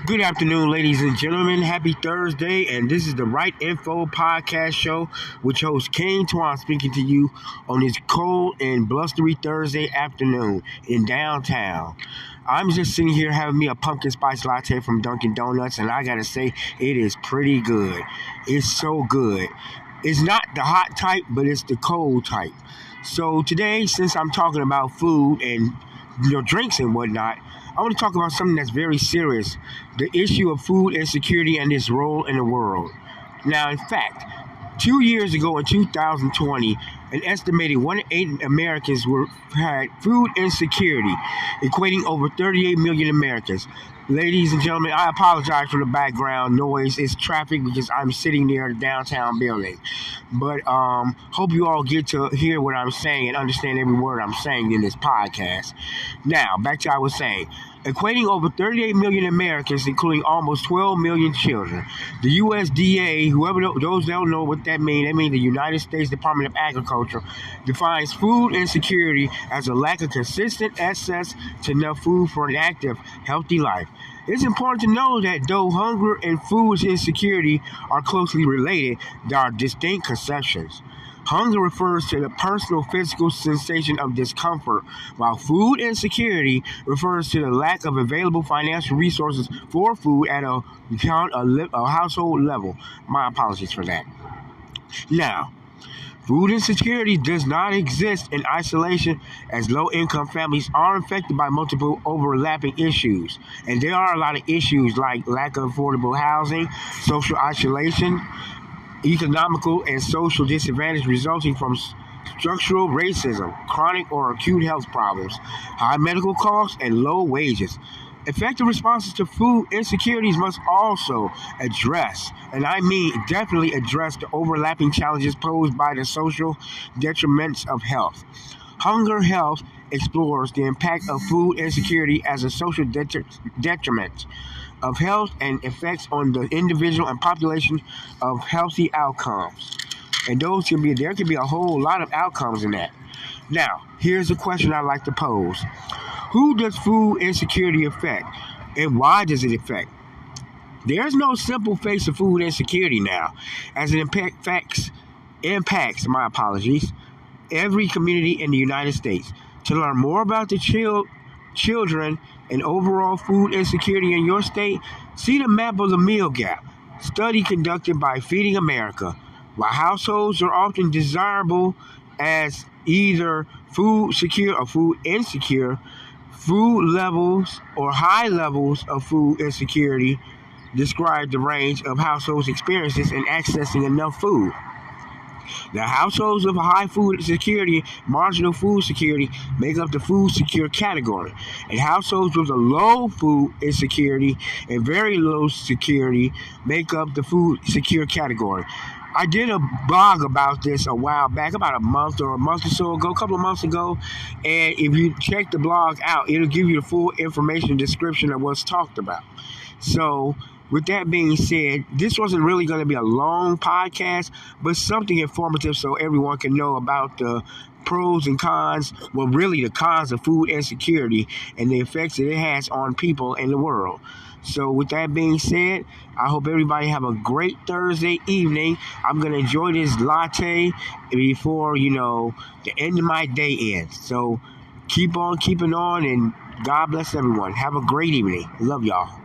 Good afternoon, ladies and gentlemen. Happy Thursday, and this is the Right Info Podcast Show, which host Kane Twan speaking to you on this cold and blustery Thursday afternoon in downtown. I'm just sitting here having me a pumpkin spice latte from Dunkin' Donuts, and I gotta say, it is pretty good. It's so good. It's not the hot type, but it's the cold type. So today, since I'm talking about food and drinks and whatnot, I want to talk about something that's very serious: the issue of food insecurity and its role in the world. Now, in fact, 2 years ago in 2020, an estimated 1 in 8 Americans had food insecurity, equating over 38 million Americans. Ladies and gentlemen, I apologize for the background noise. It's traffic because I'm sitting near the downtown building. But hope you all get to hear what I'm saying and understand every word I'm saying in this podcast. Now, back to what I was saying. Equating over 38 million Americans, including almost 12 million children. The USDA, those that don't know what that means the United States Department of Agriculture, defines food insecurity as a lack of consistent access to enough food for an active, healthy life. It's important to know that though hunger and food insecurity are closely related, there are distinct conceptions. Hunger refers to the personal physical sensation of discomfort, while food insecurity refers to the lack of available financial resources for food at a household level. My apologies for that. Now, food insecurity does not exist in isolation, as low-income families are affected by multiple overlapping issues. And there are a lot of issues like lack of affordable housing, social isolation, economical and social disadvantage resulting from structural racism, chronic or acute health problems, high medical costs, and low wages. Effective responses to food insecurities must also address, and I mean definitely address, the overlapping challenges posed by the social detriments of health. Hunger Health explores the impact of food insecurity as a social detriment of health and effects on the individual and population of healthy outcomes. And there can be a whole lot of outcomes in that. Now, here's a question I'd like to pose. Who does food insecurity affect, and why does it affect? There's no simple face of food insecurity now, as it impacts every community in the United States. To learn more about the children and overall food insecurity in your state, see the map of the meal gap, study conducted by Feeding America. While households are often desirable as either food secure or food insecure, food levels or high levels of food insecurity describe the range of households' experiences in accessing enough food. The households with high food security, marginal food security, make up the food secure category. And households with a low food insecurity and very low security make up the food secure category. I did a blog about this a while back, about a month or so ago, a couple of months ago. And if you check the blog out, it'll give you the full information description of what's talked about. So, with that being said, this wasn't really going to be a long podcast, but something informative so everyone can know about the pros and cons, well, really the cons of food insecurity and the effects that it has on people in the world. So with that being said, I hope everybody have a great Thursday evening. I'm going to enjoy this latte before, the end of my day ends. So keep on keeping on, and God bless everyone. Have a great evening. Love y'all.